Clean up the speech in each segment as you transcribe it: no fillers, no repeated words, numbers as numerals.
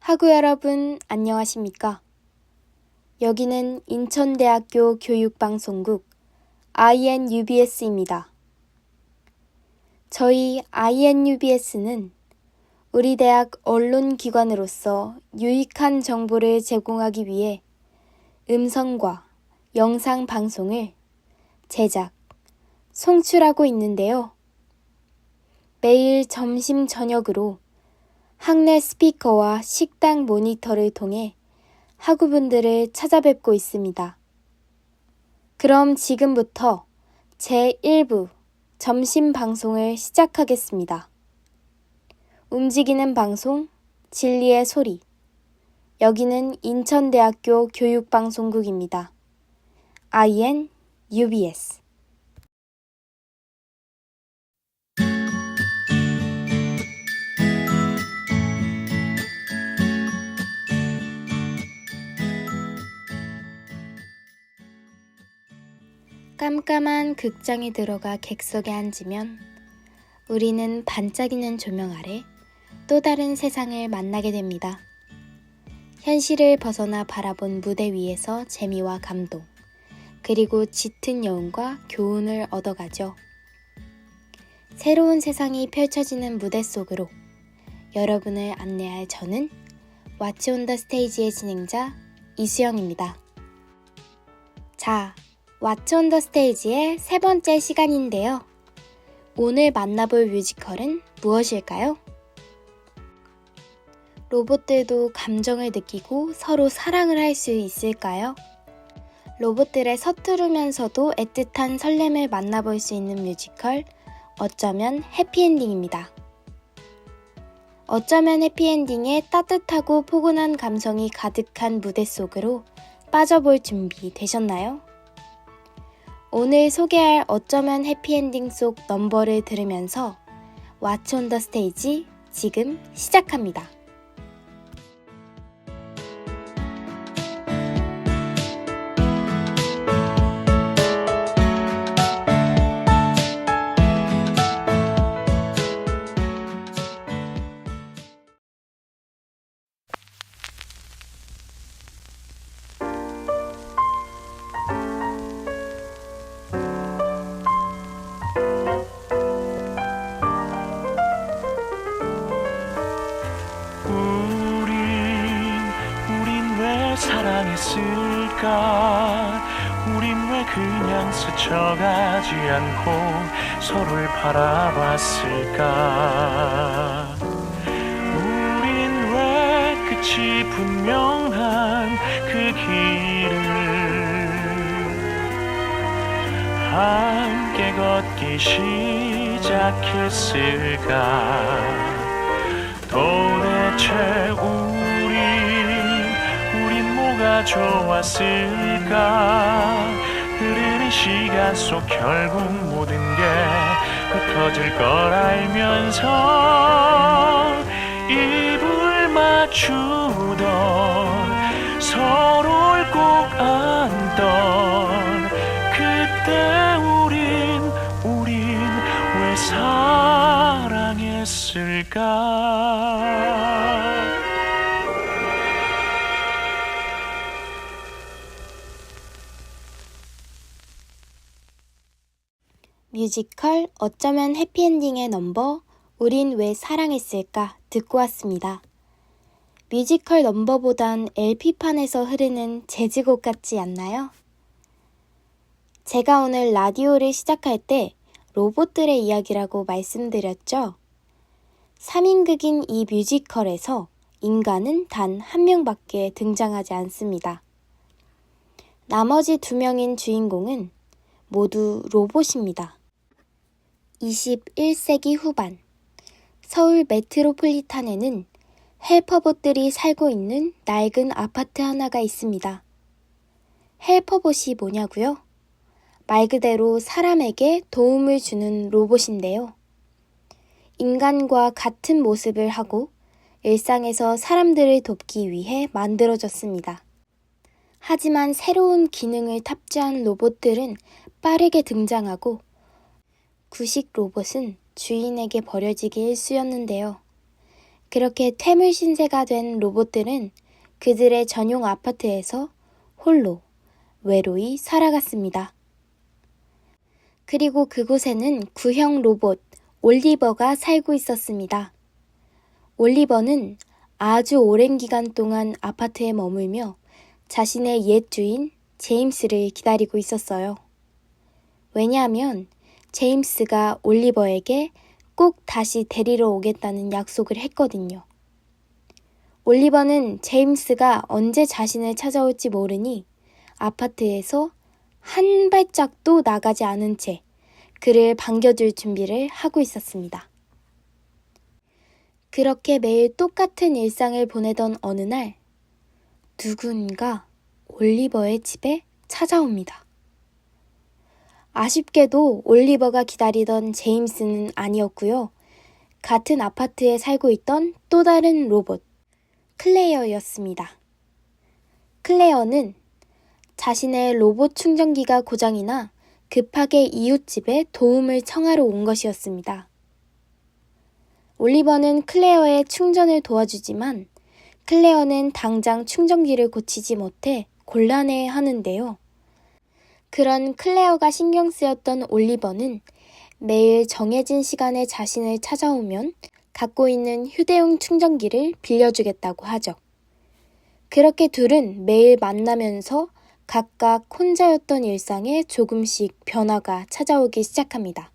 학우 여러분, 안녕하십니까? 여기는 인천대학교 교육방송국 INUBS입니다. 저희 INUBS는 우리 대학 언론기관으로서 유익한 정보를 제공하기 위해 음성과 영상 방송을 제작, 송출하고 있는데요. 매일 점심 저녁으로 학내 스피커와 식당 모니터를 통해 학우분들을 찾아뵙고 있습니다. 그럼 지금부터 제1부 점심 방송을 시작하겠습니다. 움직이는 방송, 진리의 소리. 여기는 인천대학교 교육방송국입니다. INUBS. 깜깜한 극장에 들어가 객석에 앉으면 우리는 반짝이는 조명 아래 또 다른 세상을 만나게 됩니다. 현실을 벗어나 바라본 무대 위에서 재미와 감동, 그리고 짙은 여운과 교훈을 얻어가죠. 새로운 세상이 펼쳐지는 무대 속으로 여러분을 안내할 저는 왓츠 온 더 스테이지의 진행자 이수영입니다. 자, 왓츠 온 더 스테이지의 세 번째 시간인데요. 오늘 만나볼 뮤지컬은 무엇일까요? 로봇들도 감정을 느끼고 서로 사랑을 할 수 있을까요? 로봇들의 서투르면서도 애틋한 설렘을 만나볼 수 있는 뮤지컬 어쩌면 해피엔딩입니다. 어쩌면 해피엔딩의 따뜻하고 포근한 감성이 가득한 무대 속으로 빠져볼 준비 되셨나요? 오늘 소개할 어쩌면 해피엔딩 속 넘버를 들으면서 왓츠 온 더 스테이지 지금 시작합니다. 우린 왜 사랑했을까? 우린 왜 그냥 스쳐가지 않고 서로를 바라봤을까? 우린 왜 끝이 분명한 그 길을 함께 걷기 시작했을까? 도대체 우린 뭐가 좋았을까? 흐르는 시간 속 결국 모든 게 흩어질 걸 알면서 입을 맞추던 서로를 꼭 안던 그때 우린 왜 사랑했을까? 뮤지컬 어쩌면 해피엔딩의 넘버 우린 왜 사랑했을까 듣고 왔습니다. 뮤지컬 넘버보단 LP판에서 흐르는 재즈곡 같지 않나요? 제가 오늘 라디오를 시작할 때 로봇들의 이야기라고 말씀드렸죠? 3인극인 이 뮤지컬에서 인간은 단 한 명밖에 등장하지 않습니다. 나머지 2명인 주인공은 모두 로봇입니다. 21세기 후반, 서울 메트로폴리탄에는 헬퍼봇들이 살고 있는 낡은 아파트 하나가 있습니다. 헬퍼봇이 뭐냐고요? 말 그대로 사람에게 도움을 주는 로봇인데요. 인간과 같은 모습을 하고 일상에서 사람들을 돕기 위해 만들어졌습니다. 하지만 새로운 기능을 탑재한 로봇들은 빠르게 등장하고 구식 로봇은 주인에게 버려지기 일쑤였는데요. 그렇게 퇴물 신세가 된 로봇들은 그들의 전용 아파트에서 홀로 외로이 살아갔습니다. 그리고 그곳에는 구형 로봇 올리버가 살고 있었습니다. 올리버는 아주 오랜 기간 동안 아파트에 머물며 자신의 옛 주인 제임스를 기다리고 있었어요. 왜냐하면 제임스가 올리버에게 꼭 다시 데리러 오겠다는 약속을 했거든요. 올리버는 제임스가 언제 자신을 찾아올지 모르니 아파트에서 한 발짝도 나가지 않은 채 그를 반겨줄 준비를 하고 있었습니다. 그렇게 매일 똑같은 일상을 보내던 어느 날 누군가 올리버의 집에 찾아옵니다. 아쉽게도 올리버가 기다리던 제임스는 아니었고요. 같은 아파트에 살고 있던 또 다른 로봇, 클레어였습니다. 클레어는 자신의 로봇 충전기가 고장이나 급하게 이웃집에 도움을 청하러 온 것이었습니다. 올리버는 클레어의 충전을 도와주지만 클레어는 당장 충전기를 고치지 못해 곤란해 하는데요. 그런 클레어가 신경 쓰였던 올리버는 매일 정해진 시간에 자신을 찾아오면 갖고 있는 휴대용 충전기를 빌려주겠다고 하죠. 그렇게 둘은 매일 만나면서 각각 혼자였던 일상에 조금씩 변화가 찾아오기 시작합니다.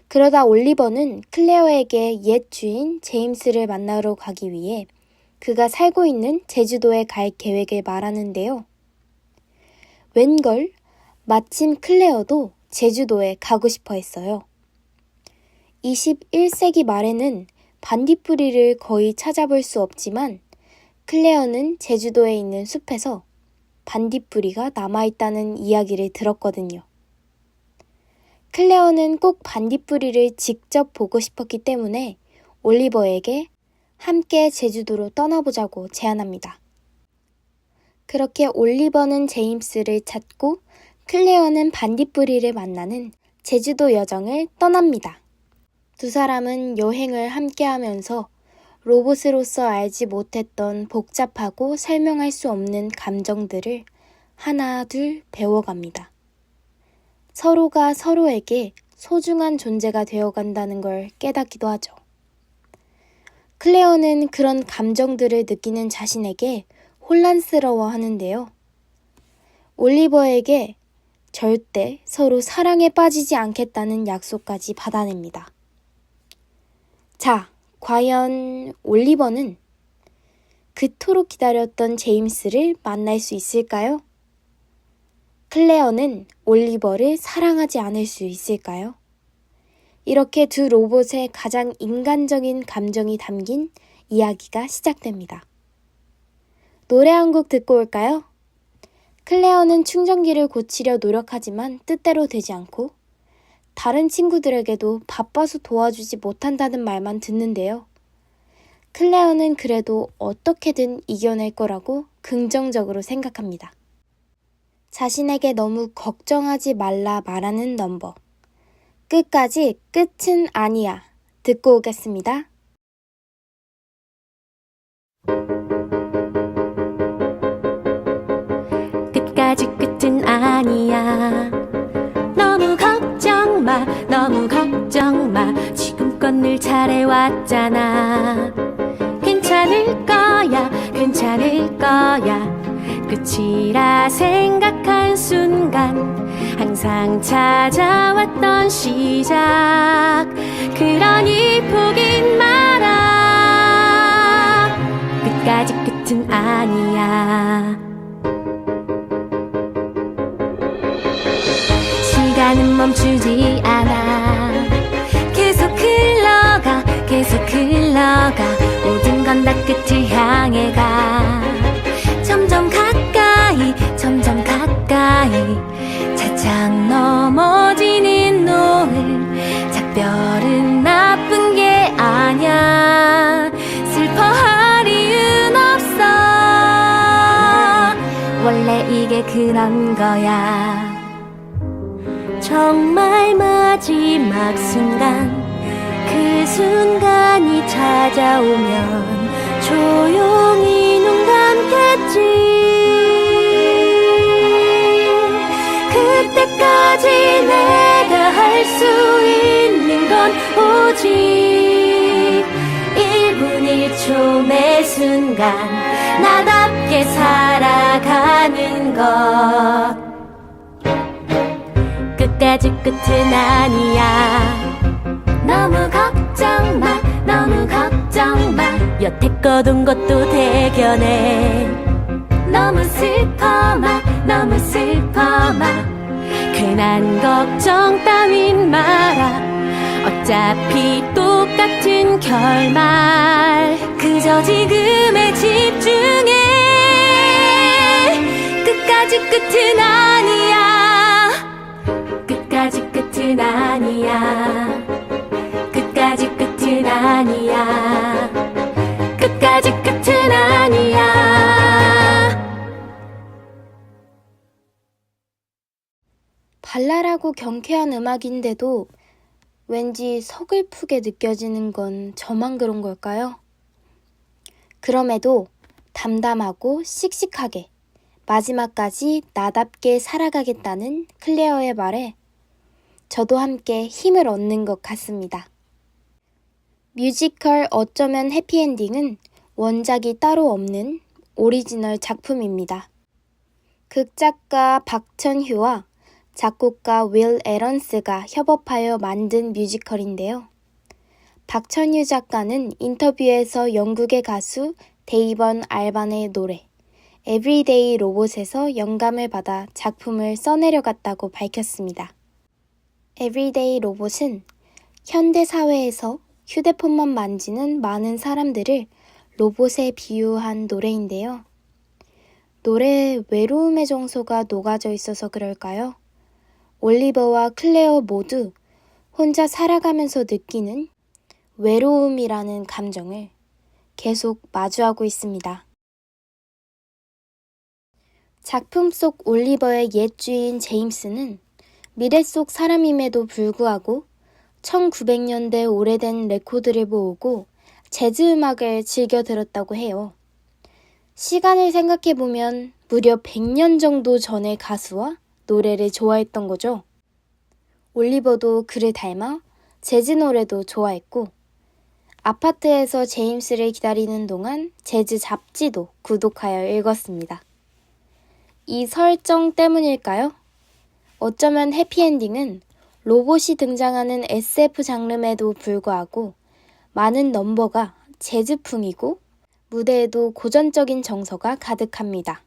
그러다 올리버는 클레어에게 옛 주인 제임스를 만나러 가기 위해 그가 살고 있는 제주도에 갈 계획을 말하는데요. 웬걸 마침 클레어도 제주도에 가고 싶어 했어요. 21세기 말에는 반딧불이를 거의 찾아볼 수 없지만 클레어는 제주도에 있는 숲에서 반딧불이가 남아있다는 이야기를 들었거든요. 클레어는 꼭 반딧불이를 직접 보고 싶었기 때문에 올리버에게 함께 제주도로 떠나보자고 제안합니다. 그렇게 올리버는 제임스를 찾고 클레어는 반딧불이를 만나는 제주도 여정을 떠납니다. 두 사람은 여행을 함께 하면서 로봇으로서 알지 못했던 복잡하고 설명할 수 없는 감정들을 하나 둘 배워갑니다. 서로가 서로에게 소중한 존재가 되어간다는 걸 깨닫기도 하죠. 클레어는 그런 감정들을 느끼는 자신에게 혼란스러워 하는데요. 올리버에게 절대 서로 사랑에 빠지지 않겠다는 약속까지 받아냅니다. 자, 과연 올리버는 그토록 기다렸던 제임스를 만날 수 있을까요? 클레어는 올리버를 사랑하지 않을 수 있을까요? 이렇게 두 로봇의 가장 인간적인 감정이 담긴 이야기가 시작됩니다. 노래 한 곡 듣고 올까요? 클레어는 충전기를 고치려 노력하지만 뜻대로 되지 않고 다른 친구들에게도 바빠서 도와주지 못한다는 말만 듣는데요. 클레어는 그래도 어떻게든 이겨낼 거라고 긍정적으로 생각합니다. 자신에게 너무 걱정하지 말라 말하는 넘버. 끝까지 끝은 아니야. 듣고 오겠습니다. 끝까지 끝은 아니야. 너무 걱정 마, 너무 걱정 마. 지금껏 늘 잘해왔잖아. 괜찮을 거야, 괜찮을 거야. 끝이라 생각한 순간 항상 찾아왔던 시작. 그러니 포긴 마라. 끝까지 끝은 아니야. 시간은 멈추지 않아. 계속 흘러가, 계속 흘러가. 모든 건 다 끝을 향해 가. 점점 가까이, 점점 가까이. 차창 넘어지는 노을. 작별은 나쁜 게 아냐. 슬퍼할 이유는 없어. 원래 이게 그런 거야. 정말 마지막 순간 그 순간이 찾아오면 조용히 눈 감겠지. 그때까지 내가 할 수 있는 건 오직 1분 1초 매 순간 나답게 살아가는 것. 끝까지 끝은 아니야. 너무 걱정 마, 너무 걱정 마. 여태껏 온 것도 대견해. 너무 슬퍼 마, 너무 슬퍼 마. 괜한 걱정 따윈 마라. 어차피 똑같은 결말. 그저 지금에 집중해. 끝까지 끝은 아니야. 끝까지 끝은 아니야. 끝까지 끝은 아니야. 끝까지 끝은 아니야. 발랄하고 경쾌한 음악인데도 왠지 서글프게 느껴지는 건 저만 그런 걸까요? 그럼에도 담담하고 씩씩하게 마지막까지 나답게 살아가겠다는 클레어의 말에 저도 함께 힘을 얻는 것 같습니다. 뮤지컬 어쩌면 해피엔딩은 원작이 따로 없는 오리지널 작품입니다. 극작가 박천휴와 작곡가 윌 에런스가 협업하여 만든 뮤지컬인데요. 박천휴 작가는 인터뷰에서 영국의 가수 데이번 알반의 노래 에브리데이 로봇에서 영감을 받아 작품을 써내려갔다고 밝혔습니다. 에브리데이 로봇은 현대 사회에서 휴대폰만 만지는 많은 사람들을 로봇에 비유한 노래인데요. 노래에 외로움의 정서가 녹아져 있어서 그럴까요? 올리버와 클레어 모두 혼자 살아가면서 느끼는 외로움이라는 감정을 계속 마주하고 있습니다. 작품 속 올리버의 옛 주인 제임스는 미래 속 사람임에도 불구하고 1900년대 오래된 레코드를 모으고 재즈 음악을 즐겨 들었다고 해요. 시간을 생각해보면 무려 100년 정도 전의 가수와 노래를 좋아했던 거죠. 올리버도 그를 닮아 재즈 노래도 좋아했고 아파트에서 제임스를 기다리는 동안 재즈 잡지도 구독하여 읽었습니다. 이 설정 때문일까요? 어쩌면 해피엔딩은 로봇이 등장하는 SF 장르에도 불구하고 많은 넘버가 재즈풍이고 무대에도 고전적인 정서가 가득합니다.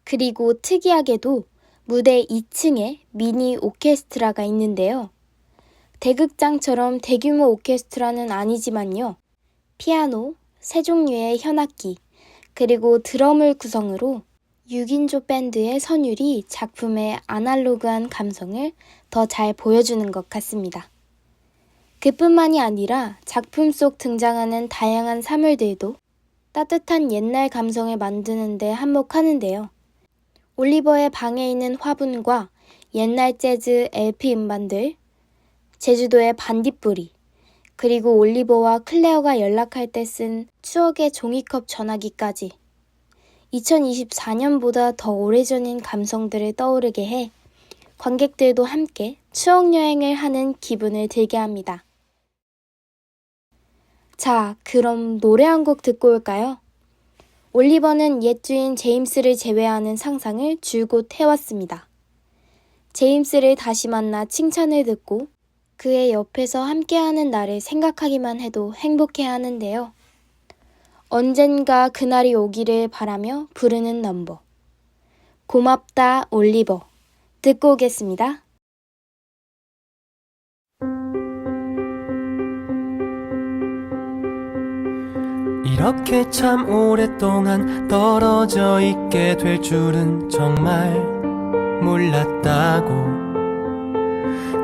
그리고 특이하게도 무대 2층에 미니 오케스트라가 있는데요. 대극장처럼 대규모 오케스트라는 아니지만요. 피아노, 세 종류의 현악기, 그리고 드럼을 구성으로 6인조 밴드의 선율이 작품의 아날로그한 감성을 더 잘 보여주는 것 같습니다. 그뿐만이 아니라 작품 속 등장하는 다양한 사물들도 따뜻한 옛날 감성을 만드는 데 한몫하는데요. 올리버의 방에 있는 화분과 옛날 재즈 LP 음반들, 제주도의 반딧불이, 그리고 올리버와 클레어가 연락할 때 쓴 추억의 종이컵 전화기까지 2024년보다 더 오래전인 감성들을 떠오르게 해 관객들도 함께 추억여행을 하는 기분을 들게 합니다. 자, 그럼 노래 한 곡 듣고 올까요? 올리버는 옛 주인 제임스를 제외하는 상상을 줄곧 해왔습니다. 제임스를 다시 만나 칭찬을 듣고 그의 옆에서 함께하는 날을 생각하기만 해도 행복해하는데요. 언젠가 그날이 오기를 바라며 부르는 넘버. 고맙다 올리버. 듣고 오겠습니다. 이렇게 참 오랫동안 떨어져 있게 될 줄은 정말 몰랐다고.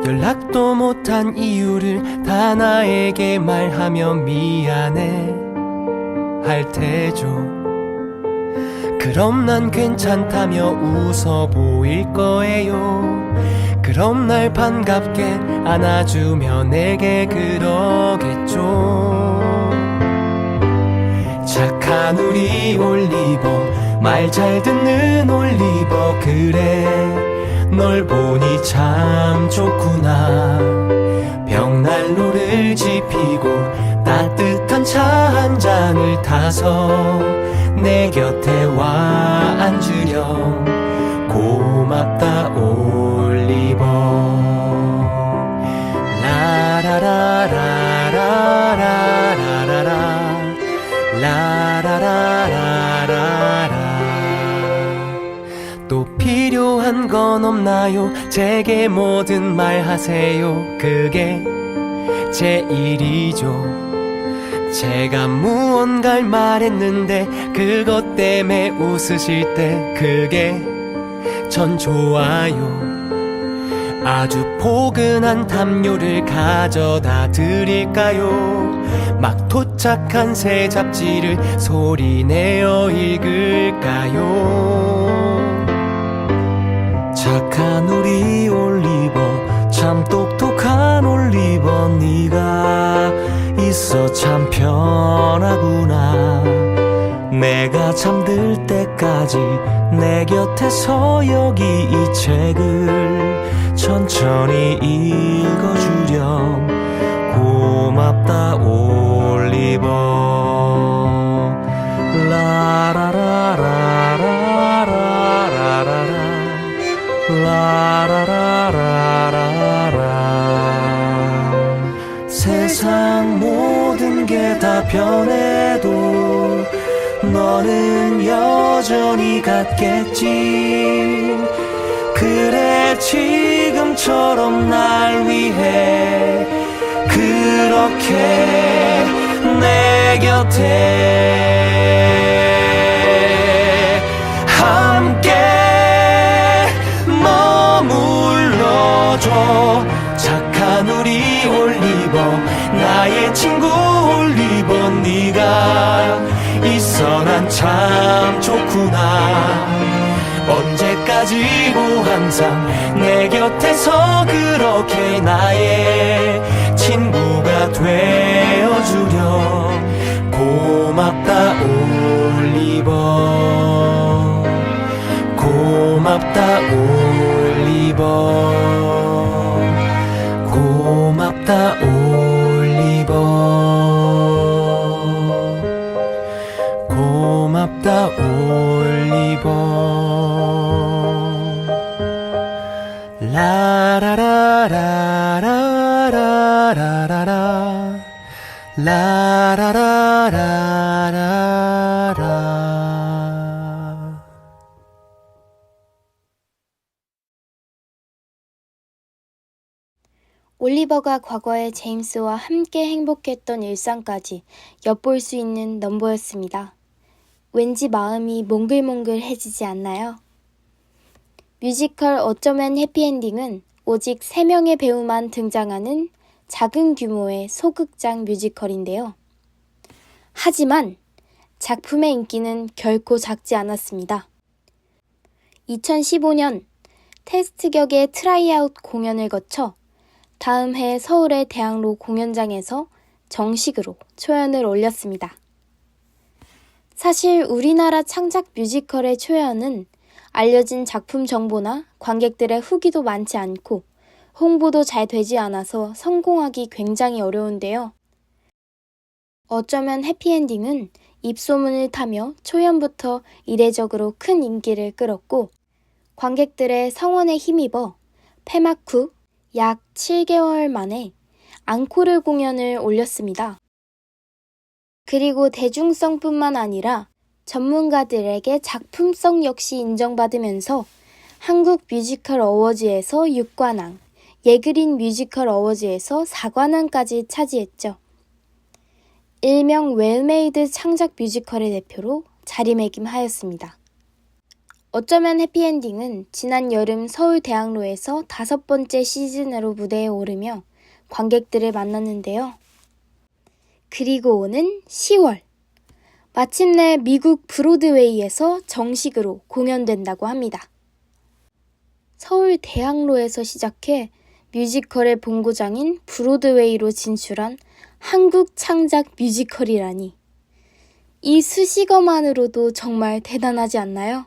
연락도 못한 이유를 다 나에게 말하며 미안해 할 테죠. 그럼 난 괜찮다며 웃어 보일 거예요. 그럼 날 반갑게 안아주며 내게 그러겠죠. 착한 우리 올리버, 말 잘 듣는 올리버, 그래 널 보니 참 좋구나. 벽난로를 지피고 따뜻한 차 한 잔을 타서 내 곁에 와 앉으렴. 고맙다 올리버. 라라라라라라라라 라라라라라라. 또 필요한 건 없나요? 제게 뭐든 말하세요. 그게 제 일이죠. 제가 무언가를 말했는데 그것 때문에 웃으실 때 그게 전 좋아요. 아주 포근한 담요를 가져다 드릴까요? 막 도착한 새 잡지를 소리내어 읽을까요? 착한 우리 올리버, 참 똑똑한 올리버, 네가 있어 참 편하구나. 내가 잠들 때까지 내 곁에서 여기 이 책을 천천히 읽어주렴. 고맙다 올리버. 라라라라라라라라 라라라라라라. 세상 모든 게 다 변해도 너는 여전히 같겠지. 그래 지금처럼 날 위해 그렇게 내 곁에 함께 머물러줘. 착한 우리 올리버, 나의 친구 올리버, 네가 있어 난 참 좋구나. 언제까지고 항상 내 곁에서 그렇게 나의 친구가 되어주렴. 고맙다 올리버. 고맙다 올리버. 고맙다 올리버. 고맙다 올리버. 라라라라라라라라 라라라라라라. 올리버가 과거에 제임스와 함께 행복했던 일상까지 엿볼 수 있는 넘버였습니다. 왠지 마음이 몽글몽글해지지 않나요? 뮤지컬 어쩌면 해피엔딩은 오직 3명의 배우만 등장하는 작은 규모의 소극장 뮤지컬인데요. 하지만 작품의 인기는 결코 작지 않았습니다. 2015년 테스트 격의 트라이아웃 공연을 거쳐 다음 해 서울의 대학로 공연장에서 정식으로 초연을 올렸습니다. 사실 우리나라 창작 뮤지컬의 초연은 알려진 작품 정보나 관객들의 후기도 많지 않고 홍보도 잘 되지 않아서 성공하기 굉장히 어려운데요. 어쩌면 해피엔딩은 입소문을 타며 초연부터 이례적으로 큰 인기를 끌었고 관객들의 성원에 힘입어 폐막 후 약 7개월 만에 앙코르 공연을 올렸습니다. 그리고 대중성뿐만 아니라 전문가들에게 작품성 역시 인정받으면서 한국 뮤지컬 어워즈에서 6관왕, 예그린 뮤지컬 어워즈에서 4관왕까지 차지했죠. 일명 웰메이드 창작 뮤지컬의 대표로 자리매김하였습니다. 어쩌면 해피엔딩은 지난 여름 서울대학로에서 5번째 시즌으로 무대에 오르며 관객들을 만났는데요. 그리고 오는 10월, 마침내 미국 브로드웨이에서 정식으로 공연된다고 합니다. 서울 대학로에서 시작해 뮤지컬의 본고장인 브로드웨이로 진출한 한국 창작 뮤지컬이라니. 이 수식어만으로도 정말 대단하지 않나요?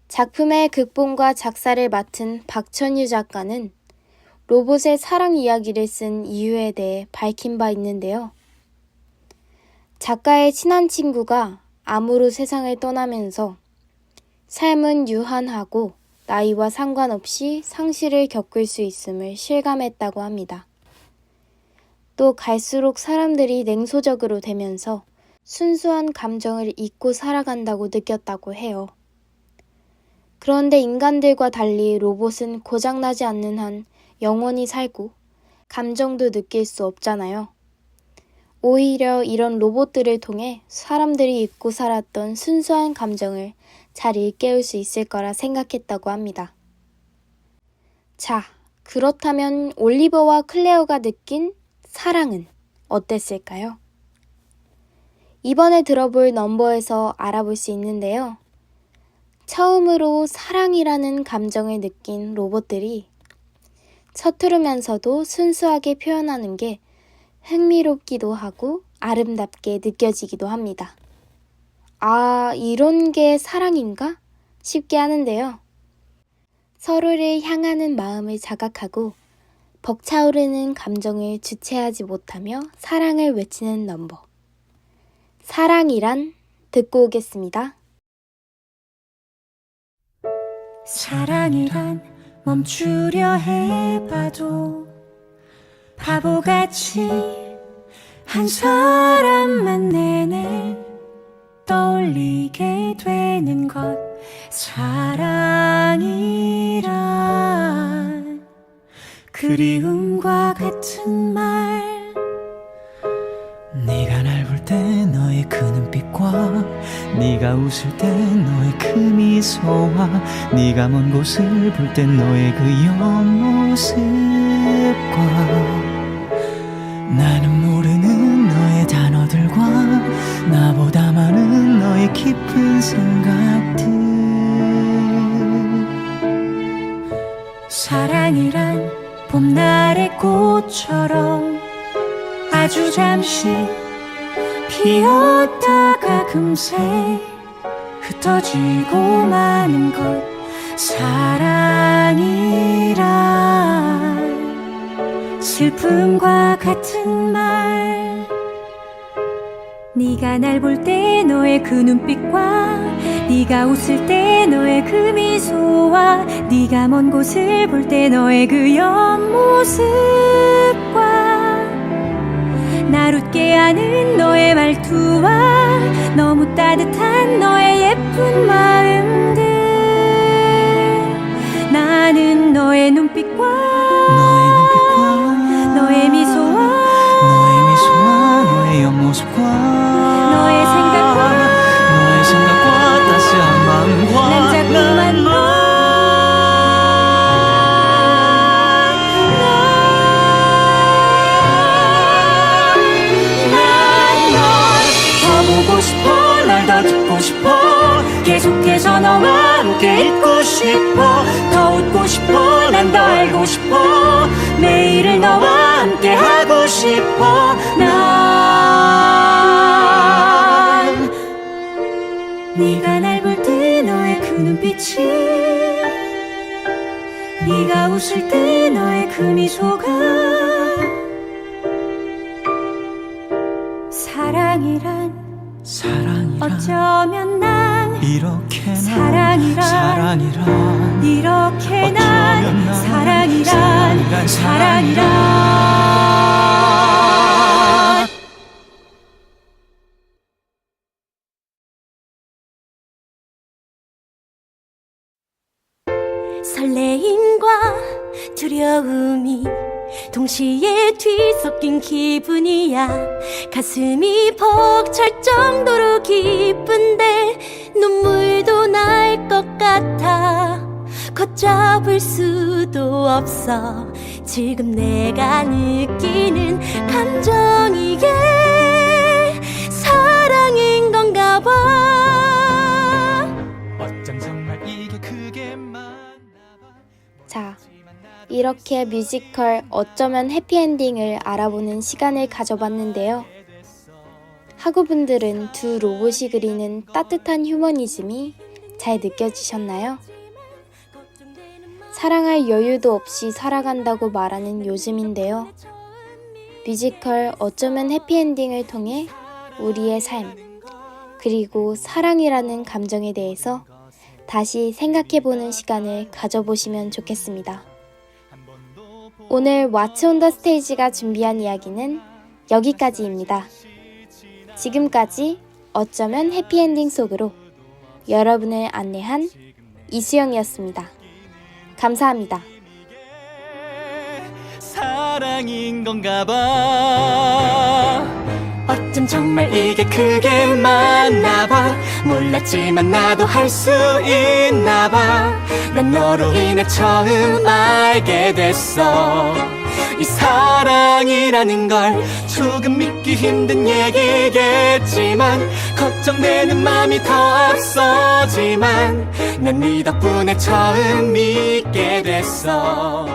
작품의 극본과 작사를 맡은 박천유 작가는 로봇의 사랑 이야기를 쓴 이유에 대해 밝힌 바 있는데요. 작가의 친한 친구가 암으로 세상을 떠나면서 삶은 유한하고 나이와 상관없이 상실을 겪을 수 있음을 실감했다고 합니다. 또 갈수록 사람들이 냉소적으로 되면서 순수한 감정을 잊고 살아간다고 느꼈다고 해요. 그런데 인간들과 달리 로봇은 고장나지 않는 한 영원히 살고 감정도 느낄 수 없잖아요. 오히려 이런 로봇들을 통해 사람들이 잊고 살았던 순수한 감정을 잘 일깨울 수 있을 거라 생각했다고 합니다. 자, 그렇다면 올리버와 클레어가 느낀 사랑은 어땠을까요? 이번에 들어볼 넘버에서 알아볼 수 있는데요. 처음으로 사랑이라는 감정을 느낀 로봇들이 서투르면서도 순수하게 표현하는 게 흥미롭기도 하고 아름답게 느껴지기도 합니다. 아, 이런 게 사랑인가? 싶게 하는데요. 서로를 향하는 마음을 자각하고 벅차오르는 감정을 주체하지 못하며 사랑을 외치는 넘버. 사랑이란 듣고 오겠습니다. 사랑이란 멈추려 해봐도 바보같이 한 사람만 내내 떠올리게 되는 것. 사랑이란 그리움과 같은 말. 네가 날 볼 때 너의 그 눈빛과 네가 웃을 때 너의 그 미소와 네가 먼 곳을 볼 때 너의 그 옆모습과 나는 모르는 너의 단어들과 나보다 많은 너의 깊은 생각들. 사랑이란 봄날의 꽃처럼 아주 잠시 피었다가 금세 흩어지고 마는 것. 사랑이란 슬픔과 같은 말. 네가 날 볼 때 너의 그 눈빛과 네가 웃을 때 너의 그 미소와 네가 먼 곳을 볼 때 너의 그 옆모습과 날 웃게 하는 너의 말투와 너무 따뜻한 너의 예쁜 마음들. 나는 너의 눈빛과 너의 미소와 너의 옆모습과 너의 생각과 따스한 마음과 난 자꾸만 보고 싶어. 널 더 듣고 싶어. 계속해서 너와 함께 있고 싶어. 더 웃고 싶어. 난 더 알고 싶어. 매일을 너와 함께 하고 싶어. 난 네가 날 볼 때 너의 그 눈빛이 네가 웃을 때 너의 그 미소가 사랑이란 어쩌면 난 이렇게 사랑이란 이렇게 난 사랑이란 설레임과 두려움이 동시에 뒤섞인 기분이야. 가슴이 벅찰 정도로 기쁜데 눈물도 날 것 같아. 걷잡을 수도 없어. 지금 내가 느끼는 감정이 이게 사랑인 건가 봐. 어쩜 정말 이게 그게 이렇게 뮤지컬 어쩌면 해피엔딩을 알아보는 시간을 가져봤는데요. 학우분들은 두 로봇이 그리는 따뜻한 휴머니즘이 잘 느껴지셨나요? 사랑할 여유도 없이 살아간다고 말하는 요즘인데요. 뮤지컬 어쩌면 해피엔딩을 통해 우리의 삶, 그리고 사랑이라는 감정에 대해서 다시 생각해보는 시간을 가져보시면 좋겠습니다. 오늘 What's on the Stage가 준비한 이야기는 여기까지입니다. 지금까지 어쩌면 해피엔딩 속으로 여러분을 안내한 이수영이었습니다. 감사합니다. 사랑인 건가 봐. 어쩜 정말 이게 그게 맞나 봐. 몰랐지만 나도 할 수 있나 봐. 난 너로 인해 처음 알게 됐어. 이 사랑이라는 걸 조금 믿기 힘든 얘기겠지만 걱정되는 마음이 더 앞서지만 난 네 덕분에 처음 믿게 됐어.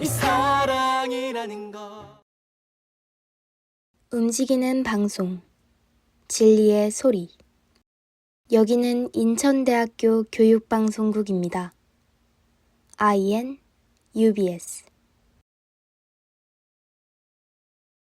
이 사랑이라는 걸. 움직이는 방송 진리의 소리. 여기는 인천대학교 교육방송국입니다. IN UBS